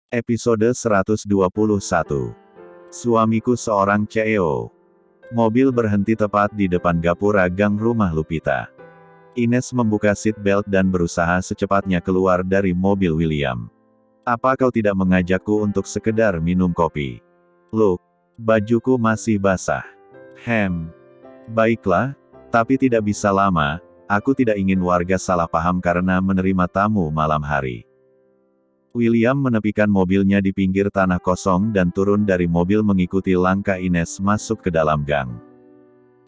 Episode 121. Suamiku seorang CEO. Mobil berhenti tepat di depan gapura gang rumah Lupita. Ines membuka seat belt dan berusaha secepatnya keluar dari mobil William. Apa kau tidak mengajakku untuk sekedar minum kopi? Look, bajuku masih basah. Baiklah, tapi tidak bisa lama, aku tidak ingin warga salah paham karena menerima tamu malam hari. William menepikan mobilnya di pinggir tanah kosong dan turun dari mobil mengikuti langkah Ines masuk ke dalam gang.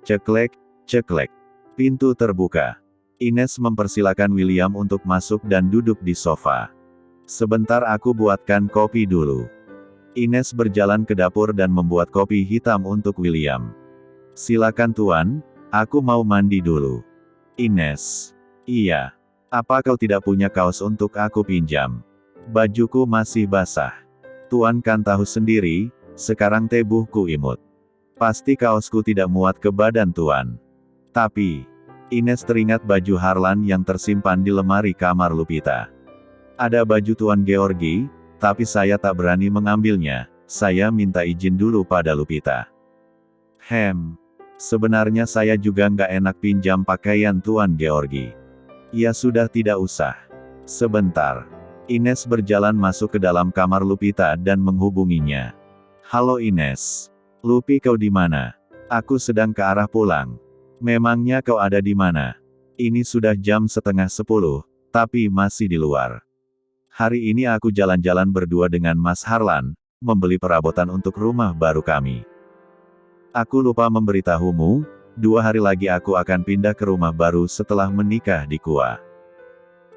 Ceklek, ceklek. Pintu terbuka. Ines mempersilakan William untuk masuk dan duduk di sofa. Sebentar aku buatkan kopi dulu. Ines berjalan ke dapur dan membuat kopi hitam untuk William. Silakan tuan, aku mau mandi dulu. Ines. Iya. Apa kau tidak punya kaos untuk aku pinjam? Bajuku masih basah. Tuan kan tahu sendiri, sekarang tubuhku imut. Pasti kaosku tidak muat ke badan tuan. Tapi, Ines teringat baju Harlan yang tersimpan di lemari kamar Lupita. Ada baju Tuan Georgi, tapi saya tak berani mengambilnya, saya minta izin dulu pada Lupita. Sebenarnya saya juga nggak enak pinjam pakaian Tuan Georgi. Ya sudah tidak usah. Sebentar. Ines berjalan masuk ke dalam kamar Lupita dan menghubunginya. Halo Ines. Lupi kau di mana? Aku sedang ke arah pulang. Memangnya kau ada di mana? Ini sudah jam 9:30, tapi masih di luar. Hari ini aku jalan-jalan berdua dengan Mas Harlan, membeli perabotan untuk rumah baru kami. Aku lupa memberitahumu, 2 hari lagi aku akan pindah ke rumah baru setelah menikah di Kua.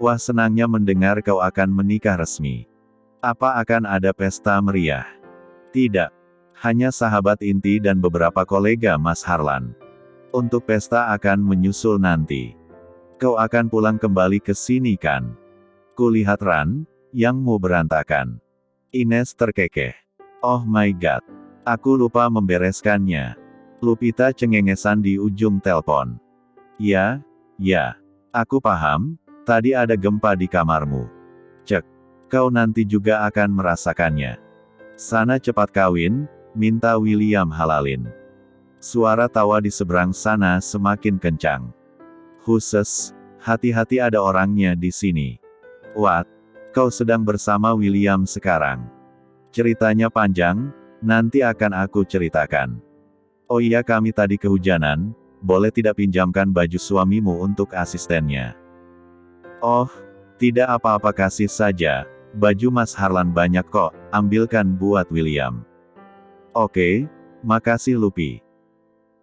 Wah, senangnya mendengar kau akan menikah resmi. Apa akan ada pesta meriah? Tidak. Hanya sahabat inti dan beberapa kolega Mas Harlan. Untuk pesta akan menyusul nanti. Kau akan pulang kembali ke sini kan? Kulihat Ran, yangmu berantakan. Ines terkekeh. Oh my god. Aku lupa membereskannya. Lupita cengengesan di ujung telepon. Ya. Aku paham. Tadi ada gempa di kamarmu. Cek. Kau nanti juga akan merasakannya. Sana cepat kawin, minta William halalin. Suara tawa di seberang sana semakin kencang. Khusus, hati-hati ada orangnya di sini. What? Kau sedang bersama William sekarang? Ceritanya panjang, nanti akan aku ceritakan. Oh iya, kami tadi kehujanan, boleh tidak pinjamkan baju suamimu untuk asistennya? Oh, tidak apa-apa, kasih saja, baju Mas Harlan banyak kok, ambilkan buat William. Oke, makasih Lupi.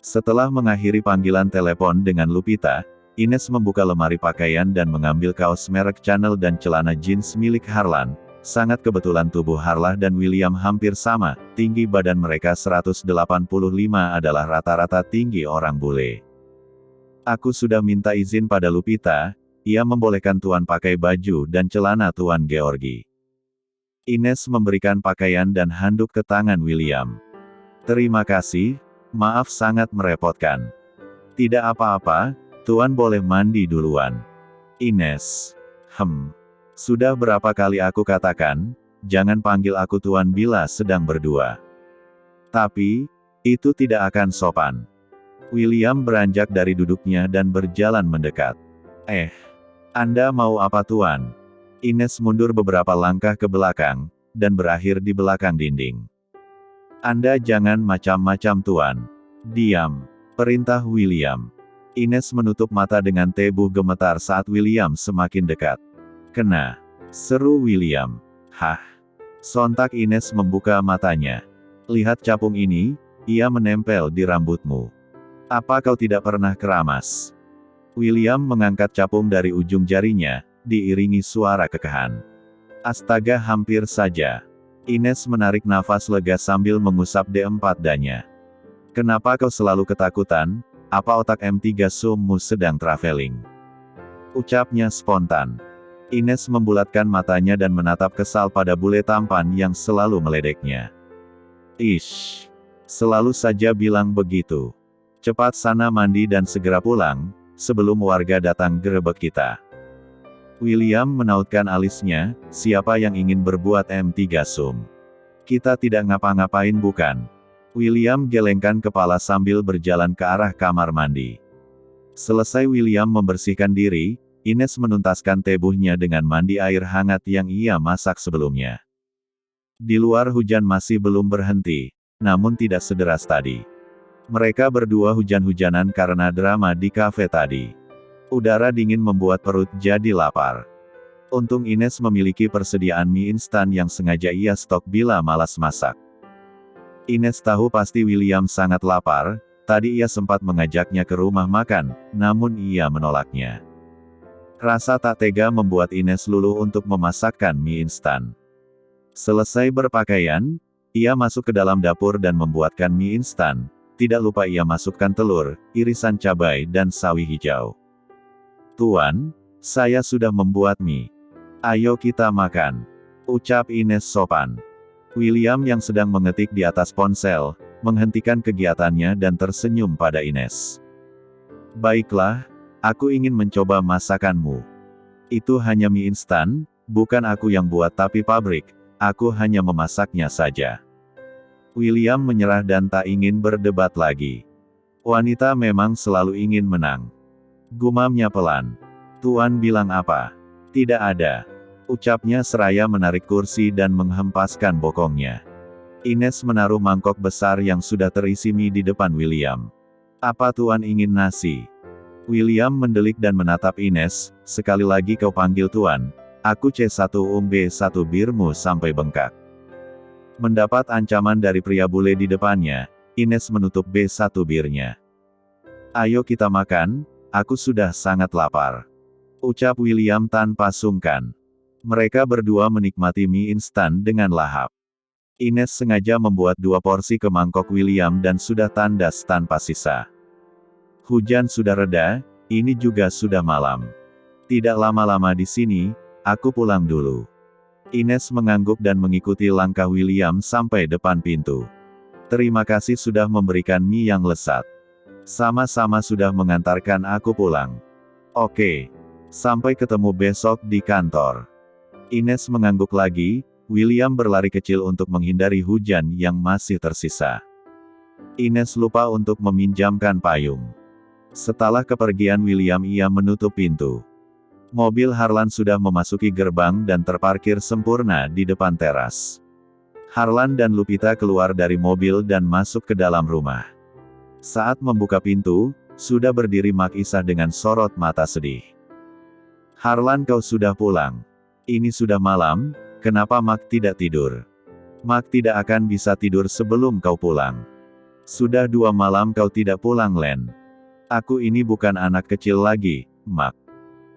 Setelah mengakhiri panggilan telepon dengan Lupita, Ines membuka lemari pakaian dan mengambil kaos merek Chanel dan celana jeans milik Harlan. Sangat kebetulan tubuh Harlan dan William hampir sama, tinggi badan mereka 185 adalah rata-rata tinggi orang bule. Aku sudah minta izin pada Lupita. Ia membolehkan Tuan pakai baju dan celana Tuan Georgi. Ines memberikan pakaian dan handuk ke tangan William. Terima kasih, maaf sangat merepotkan. Tidak apa-apa, Tuan boleh mandi duluan. Ines. Sudah berapa kali aku katakan, jangan panggil aku Tuan bila sedang berdua. Tapi, itu tidak akan sopan. William beranjak dari duduknya dan berjalan mendekat. Anda mau apa Tuan? Ines mundur beberapa langkah ke belakang, dan berakhir di belakang dinding. Anda jangan macam-macam Tuan. Diam. Perintah William. Ines menutup mata dengan tubuh gemetar saat William semakin dekat. Kena. Seru William. Sontak Ines membuka matanya. Lihat capung ini, ia menempel di rambutmu. Apa kau tidak pernah keramas? William mengangkat capung dari ujung jarinya, diiringi suara kekehan. Astaga, hampir saja. Ines menarik nafas lega sambil mengusap D4-danya. Kenapa kau selalu ketakutan? Apa otak M3 summu sedang traveling? Ucapnya spontan. Ines membulatkan matanya dan menatap kesal pada bule tampan yang selalu meledeknya. Ish. Selalu saja bilang begitu. Cepat sana mandi dan segera pulang, sebelum warga datang gerebek kita. William menautkan alisnya, siapa yang ingin berbuat M3 Sum? Kita tidak ngapa-ngapain bukan? William gelengkan kepala sambil berjalan ke arah kamar mandi. Selesai William membersihkan diri, Ines menuntaskan tubuhnya dengan mandi air hangat yang ia masak sebelumnya. Di luar hujan masih belum berhenti, namun tidak sederas tadi. Mereka berdua hujan-hujanan karena drama di kafe tadi. Udara dingin membuat perut jadi lapar. Untung Ines memiliki persediaan mie instan yang sengaja ia stok bila malas masak. Ines tahu pasti William sangat lapar, tadi ia sempat mengajaknya ke rumah makan, namun ia menolaknya. Rasa tak tega membuat Ines luluh untuk memasakkan mie instan. Selesai berpakaian, ia masuk ke dalam dapur dan membuatkan mie instan, tidak lupa ia masukkan telur, irisan cabai dan sawi hijau. "Tuan, saya sudah membuat mie. Ayo kita makan," ucap Ines sopan. William yang sedang mengetik di atas ponsel, menghentikan kegiatannya dan tersenyum pada Ines. "Baiklah, aku ingin mencoba masakanmu. Itu hanya mie instan, bukan aku yang buat tapi pabrik, aku hanya memasaknya saja." William menyerah dan tak ingin berdebat lagi. Wanita memang selalu ingin menang. Gumamnya pelan. "Tuan bilang apa?" "Tidak ada," ucapnya seraya menarik kursi dan menghempaskan bokongnya. Ines menaruh mangkok besar yang sudah terisi mie di depan William. "Apa Tuan ingin nasi?" William mendelik dan menatap Ines, "Sekali lagi kau panggil Tuan, aku C1 B1 birmu sampai bengkak." Mendapat ancaman dari pria bule di depannya, Ines menutup B1 birnya. "Ayo kita makan, aku sudah sangat lapar," ucap William tanpa sungkan. Mereka berdua menikmati mie instan dengan lahap. Ines sengaja membuat 2 porsi ke mangkok William dan sudah tandas tanpa sisa. Hujan sudah reda, ini juga sudah malam. "Tidak lama-lama di sini, aku pulang dulu." Ines mengangguk dan mengikuti langkah William sampai depan pintu. "Terima kasih sudah memberikan mie yang lezat. Sama-sama sudah mengantarkan aku pulang." "Oke. Sampai ketemu besok di kantor." Ines mengangguk lagi, William berlari kecil untuk menghindari hujan yang masih tersisa. Ines lupa untuk meminjamkan payung. Setelah kepergian William ia menutup pintu. Mobil Harlan sudah memasuki gerbang dan terparkir sempurna di depan teras. Harlan dan Lupita keluar dari mobil dan masuk ke dalam rumah. Saat membuka pintu, sudah berdiri Mak Isah dengan sorot mata sedih. "Harlan, kau sudah pulang. Ini sudah malam, kenapa Mak tidak tidur?" "Mak tidak akan bisa tidur sebelum kau pulang. Sudah 2 malam kau tidak pulang Len. Aku ini bukan anak kecil lagi, Mak.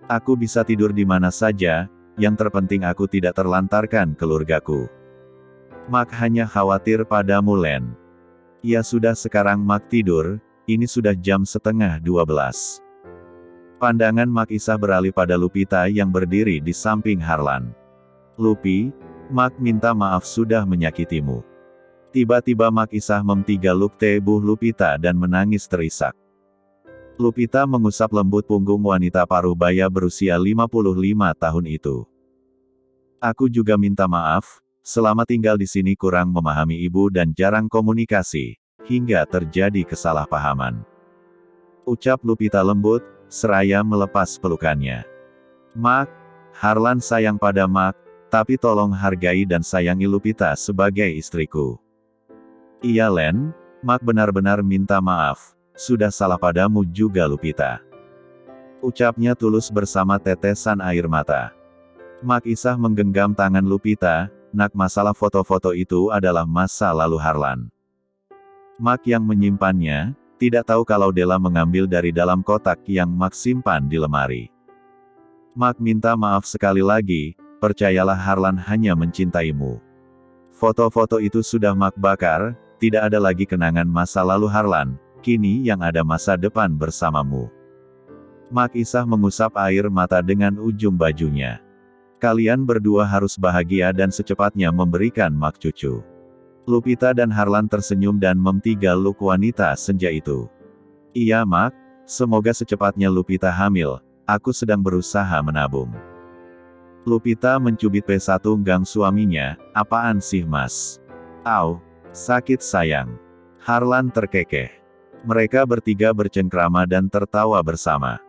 Aku bisa tidur di mana saja, yang terpenting aku tidak terlantarkan keluargaku. Mak hanya khawatir padamu Len." "Ya sudah sekarang Mak tidur, ini sudah jam setengah 12. Pandangan Mak Isah beralih pada Lupita yang berdiri di samping Harlan. "Lupi, Mak minta maaf sudah menyakitimu." Tiba-tiba Mak Isah memtigaluk tubuh Lupita dan menangis terisak. Lupita mengusap lembut punggung wanita paruh baya berusia 55 tahun itu. "Aku juga minta maaf, selama tinggal di sini kurang memahami ibu dan jarang komunikasi, hingga terjadi kesalahpahaman," ucap Lupita lembut, seraya melepas pelukannya. "Mak, Harlan sayang pada Mak, tapi tolong hargai dan sayangi Lupita sebagai istriku." "Iya Len, Mak benar-benar minta maaf. Sudah salah padamu juga Lupita," ucapnya tulus bersama tetesan air mata. Mak Isah menggenggam tangan Lupita, "Nak, masalah foto-foto itu adalah masa lalu Harlan. Mak yang menyimpannya, tidak tahu kalau Della mengambil dari dalam kotak yang Mak simpan di lemari. Mak minta maaf sekali lagi, percayalah Harlan hanya mencintaimu. Foto-foto itu sudah Mak bakar, tidak ada lagi kenangan masa lalu Harlan. Kini yang ada masa depan bersamamu." Mak Isah mengusap air mata dengan ujung bajunya. "Kalian berdua harus bahagia dan secepatnya memberikan Mak cucu." Lupita dan Harlan tersenyum dan memtigaluk wanita senja itu. "Iya Mak, semoga secepatnya Lupita hamil, aku sedang berusaha menabung." Lupita mencubit P1 gang suaminya, apaan sih mas? Au, sakit sayang. Harlan terkekeh. Mereka bertiga bercengkrama dan tertawa bersama.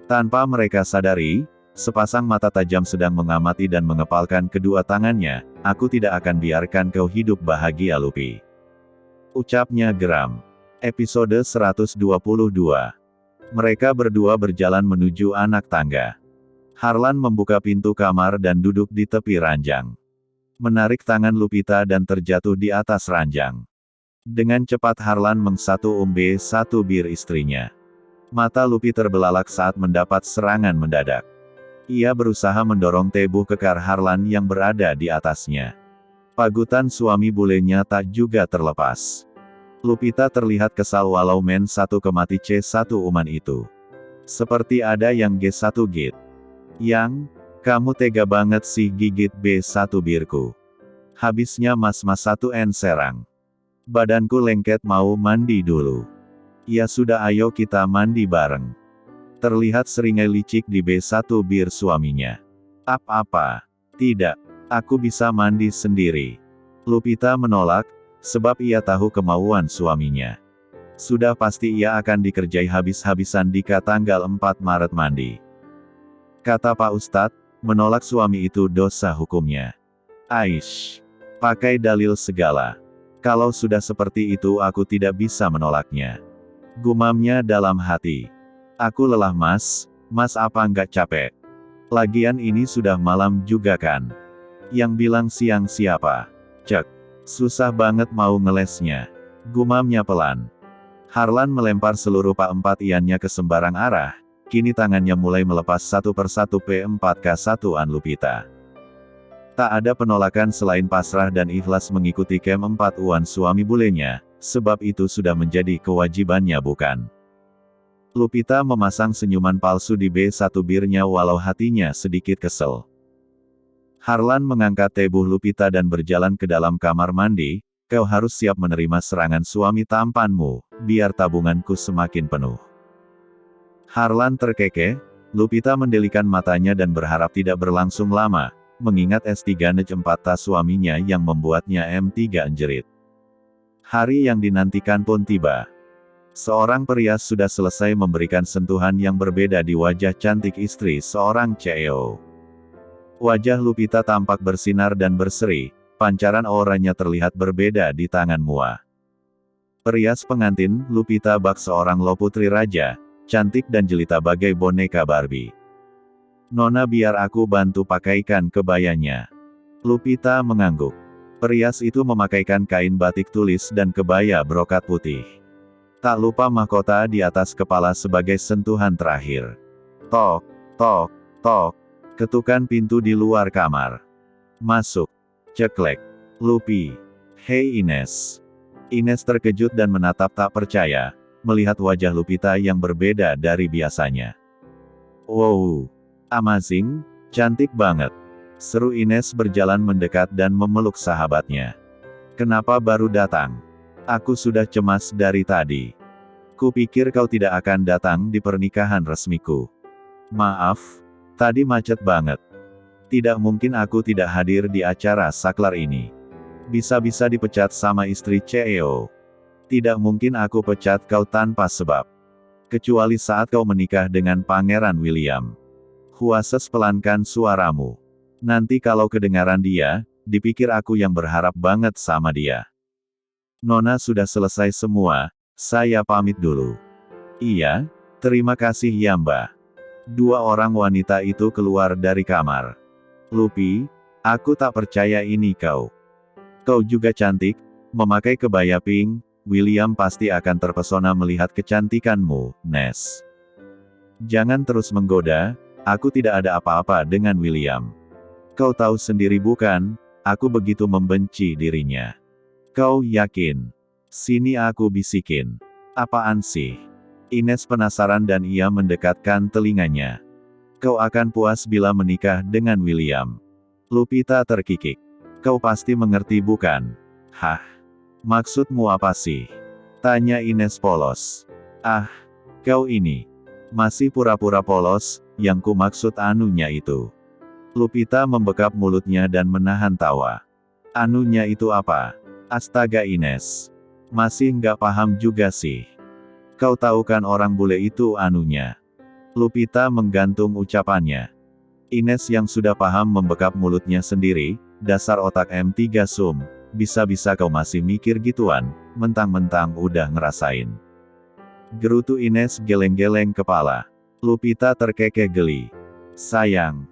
Tanpa mereka sadari, sepasang mata tajam sedang mengamati dan mengepalkan kedua tangannya. Aku tidak akan biarkan kau hidup bahagia Lupi. Ucapnya geram. Episode 122. Mereka berdua berjalan menuju anak tangga. Harlan membuka pintu kamar dan duduk di tepi ranjang. Menarik tangan Lupita dan terjatuh di atas ranjang. Dengan cepat Harlan mengsatu satu bir istrinya. Mata Lupi terbelalak saat mendapat serangan mendadak. Ia berusaha mendorong tubuh kekar Harlan yang berada di atasnya. Pagutan suami bulenya tak juga terlepas. Lupita terlihat kesal walau men satu kemati C1 uman itu. Seperti ada yang G1 git. Yang, kamu tega banget sih gigit B1 birku. Habisnya mas-mas 1N serang. Badanku lengket mau mandi dulu. Ya sudah ayo kita mandi bareng. Terlihat seringai licik di B1 bir suaminya. Apa-apa? Tidak. Aku bisa mandi sendiri. Lupita menolak, sebab ia tahu kemauan suaminya. Sudah pasti ia akan dikerjai habis-habisan jika tanggal 4 Maret mandi. Kata Pak Ustadz, menolak suami itu dosa hukumnya. Aish. Pakai dalil segala. Kalau sudah seperti itu aku tidak bisa menolaknya. Gumamnya dalam hati. Aku lelah mas apa nggak capek? Lagian ini sudah malam juga kan? Yang bilang siang siapa? Cek. Susah banget mau ngelesnya. Gumamnya pelan. Harlan melempar seluruh Pak 4 iannya ke sembarang arah. Kini tangannya mulai melepas satu persatu P4K1an Lupita. Tak ada penolakan selain pasrah dan ikhlas mengikuti kem 4 uan suami bulenya, sebab itu sudah menjadi kewajibannya bukan? Lupita memasang senyuman palsu di B1 birnya walau hatinya sedikit kesel. Harlan mengangkat tubuh Lupita dan berjalan ke dalam kamar mandi. Kau harus siap menerima serangan suami tampanmu, biar tabunganku semakin penuh. Harlan terkekeh, Lupita mendelikan matanya dan berharap tidak berlangsung lama, mengingat S3 Nej 4 tas suaminya yang membuatnya M3 enjerit. Hari yang dinantikan pun tiba. Seorang perias sudah selesai memberikan sentuhan yang berbeda di wajah cantik istri seorang CEO. Wajah Lupita tampak bersinar dan berseri, pancaran auranya terlihat berbeda di tangan Mua. Perias pengantin, Lupita bak seorang lo putri raja, cantik dan jelita bagai boneka Barbie. Nona biar aku bantu pakaikan kebayanya. Lupita mengangguk. Perias itu memakaikan kain batik tulis dan kebaya brokat putih. Tak lupa mahkota di atas kepala sebagai sentuhan terakhir. Tok, tok, tok. Ketukan pintu di luar kamar. Masuk. Ceklek. Lupi. Hei Ines. Ines terkejut dan menatap tak percaya, melihat wajah Lupita yang berbeda dari biasanya. Wow. Amazing, cantik banget. Seru Ines berjalan mendekat dan memeluk sahabatnya. Kenapa baru datang? Aku sudah cemas dari tadi. Kupikir kau tidak akan datang di pernikahan resmiku. Maaf, tadi macet banget. Tidak mungkin aku tidak hadir di acara saklar ini. Bisa-bisa dipecat sama istri CEO. Tidak mungkin aku pecat kau tanpa sebab. Kecuali saat kau menikah dengan Pangeran William. Huases pelankan suaramu. Nanti kalau kedengaran dia, dipikir aku yang berharap banget sama dia. Nona sudah selesai semua, saya pamit dulu. Iya, terima kasih ya Mbak. Dua orang wanita itu keluar dari kamar. Lupi, aku tak percaya ini kau. Kau juga cantik, memakai kebaya pink, William pasti akan terpesona melihat kecantikanmu, Nes. Jangan terus menggoda, aku tidak ada apa-apa dengan William. Kau tahu sendiri bukan, aku begitu membenci dirinya. Kau yakin? Sini aku bisikin. Apaan sih? Ines penasaran dan ia mendekatkan telinganya. Kau akan puas bila menikah dengan William. Lupita terkikik. Kau pasti mengerti bukan? Hah? Maksudmu apa sih? Tanya Ines polos. Ah, kau ini. Masih pura-pura polos, yang ku maksud anunya itu. Lupita membekap mulutnya dan menahan tawa. Anunya itu apa? Astaga Ines. Masih nggak paham juga sih. Kau tahu kan orang bule itu anunya. Lupita menggantung ucapannya. Ines yang sudah paham membekap mulutnya sendiri, dasar otak M3 Sum, bisa-bisa kau masih mikir gituan, mentang-mentang udah ngerasain. Gerutu Ines geleng-geleng kepala. Lupita terkekeh geli. Sayang.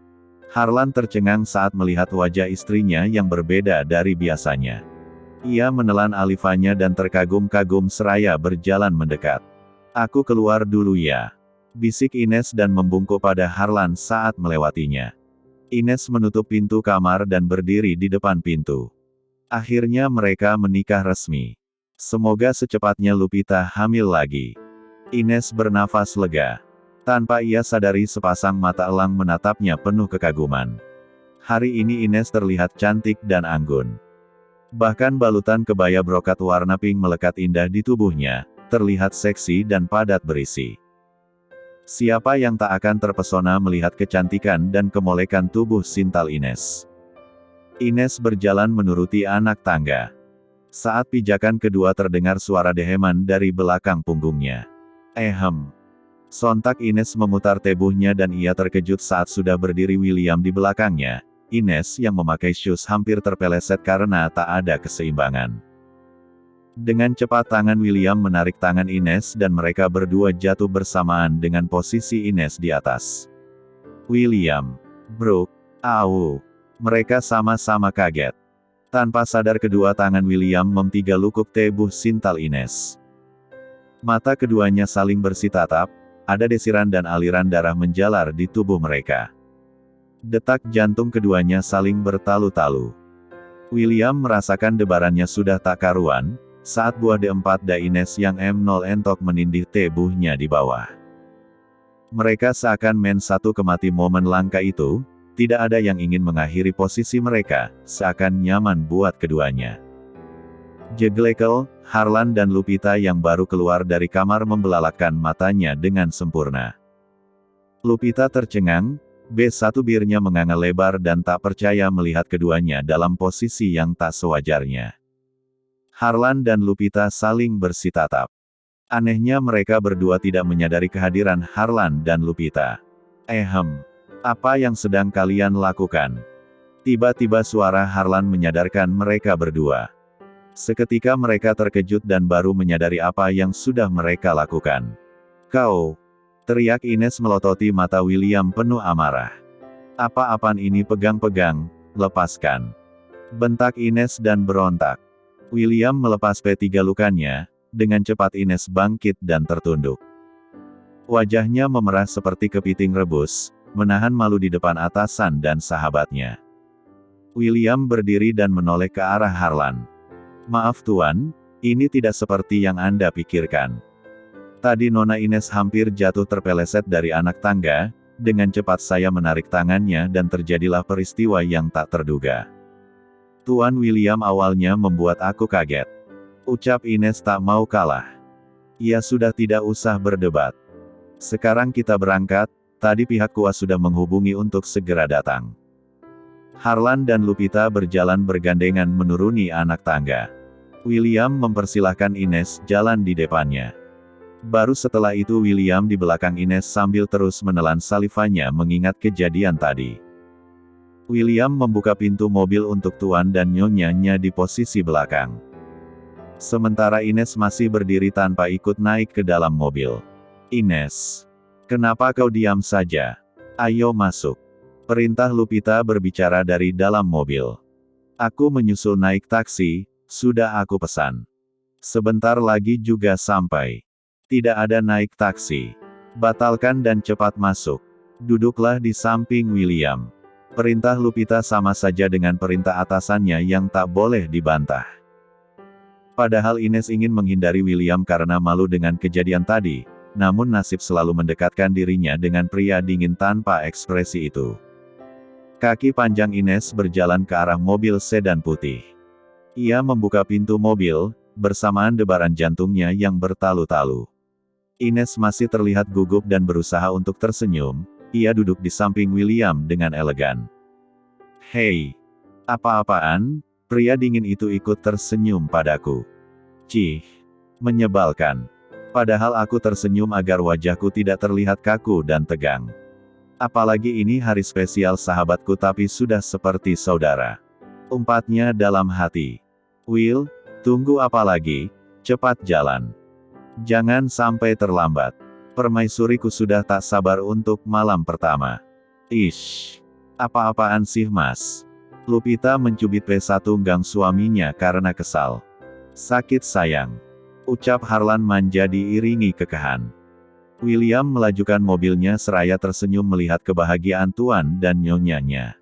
Harlan tercengang saat melihat wajah istrinya yang berbeda dari biasanya. Ia menelan alifanya dan terkagum-kagum seraya berjalan mendekat. Aku keluar dulu ya. Bisik Ines dan membungkuk pada Harlan saat melewatinya. Ines menutup pintu kamar dan berdiri di depan pintu. Akhirnya mereka menikah resmi. Semoga secepatnya Lupita hamil lagi. Ines bernafas lega. Tanpa ia sadari sepasang mata elang menatapnya penuh kekaguman. Hari ini Ines terlihat cantik dan anggun. Bahkan balutan kebaya brokat warna pink melekat indah di tubuhnya, terlihat seksi dan padat berisi. Siapa yang tak akan terpesona melihat kecantikan dan kemolekan tubuh sintal Ines. Ines berjalan menuruti anak tangga. Saat pijakan kedua terdengar suara deheman dari belakang punggungnya. Sontak Ines memutar tubuhnya dan ia terkejut saat sudah berdiri William di belakangnya. Ines yang memakai shoes hampir terpeleset karena tak ada keseimbangan. Dengan cepat tangan William menarik tangan Ines dan mereka berdua jatuh bersamaan dengan posisi Ines di atas. William, Brooke, au. Mereka sama-sama kaget. Tanpa sadar kedua tangan William memtiga lukuk tubuh sintal Ines. Mata keduanya saling bersitatap. Ada desiran dan aliran darah menjalar di tubuh mereka. Detak jantung keduanya saling bertalu-talu. William merasakan debarannya sudah tak karuan, saat buah D4 Ines yang M0 entok menindih tubuhnya di bawah. Mereka seakan main satu kemati momen langka itu, tidak ada yang ingin mengakhiri posisi mereka, seakan nyaman buat keduanya. Jeglekel, Harlan dan Lupita yang baru keluar dari kamar membelalakkan matanya dengan sempurna. Lupita tercengang, B1 birnya menganga lebar dan tak percaya melihat keduanya dalam posisi yang tak sewajarnya. Harlan dan Lupita saling bersitatap. Anehnya mereka berdua tidak menyadari kehadiran Harlan dan Lupita. Apa yang sedang kalian lakukan? Tiba-tiba suara Harlan menyadarkan mereka berdua. Seketika mereka terkejut dan baru menyadari apa yang sudah mereka lakukan. Kau! Teriak Ines melototi mata William penuh amarah. Apa-apaan ini pegang-pegang, lepaskan. Bentak Ines dan berontak. William melepas P3 lukanya, dengan cepat Ines bangkit dan tertunduk. Wajahnya memerah seperti kepiting rebus, menahan malu di depan atasan dan sahabatnya. William berdiri dan menoleh ke arah Harlan. Maaf Tuan, ini tidak seperti yang Anda pikirkan. Tadi Nona Ines hampir jatuh terpeleset dari anak tangga, dengan cepat saya menarik tangannya dan terjadilah peristiwa yang tak terduga. Tuan William awalnya membuat aku kaget. Ucap Ines tak mau kalah. Ya sudah tidak usah berdebat. Sekarang kita berangkat, tadi pihak kuas sudah menghubungi untuk segera datang. Harlan dan Lupita berjalan bergandengan menuruni anak tangga. William mempersilahkan Ines jalan di depannya. Baru setelah itu William di belakang Ines sambil terus menelan salivanya mengingat kejadian tadi. William membuka pintu mobil untuk Tuan dan Nyonyanya di posisi belakang. Sementara Ines masih berdiri tanpa ikut naik ke dalam mobil. Ines, kenapa kau diam saja? Ayo masuk. Perintah Lupita berbicara dari dalam mobil. Aku menyusul naik taksi, sudah aku pesan. Sebentar lagi juga sampai. Tidak ada naik taksi. Batalkan dan cepat masuk. Duduklah di samping William. Perintah Lupita sama saja dengan perintah atasannya yang tak boleh dibantah. Padahal Ines ingin menghindari William karena malu dengan kejadian tadi, namun nasib selalu mendekatkan dirinya dengan pria dingin tanpa ekspresi itu. Kaki panjang Ines berjalan ke arah mobil sedan putih. Ia membuka pintu mobil, bersamaan debaran jantungnya yang bertalu-talu. Ines masih terlihat gugup dan berusaha untuk tersenyum, ia duduk di samping William dengan elegan. Hei, apa-apaan? Pria dingin itu ikut tersenyum padaku. Cih, menyebalkan. Padahal aku tersenyum agar wajahku tidak terlihat kaku dan tegang. Apalagi ini hari spesial sahabatku tapi sudah seperti saudara. Umpatnya dalam hati. Will, tunggu apa lagi? Cepat jalan. Jangan sampai terlambat. Permaisuriku sudah tak sabar untuk malam pertama. Ish, apa-apaan sih mas? Lupita mencubit P1 gang suaminya karena kesal. Sakit sayang. Ucap Harlan manja diiringi kekahan. William melajukan mobilnya seraya tersenyum melihat kebahagiaan tuan dan nyonyanya.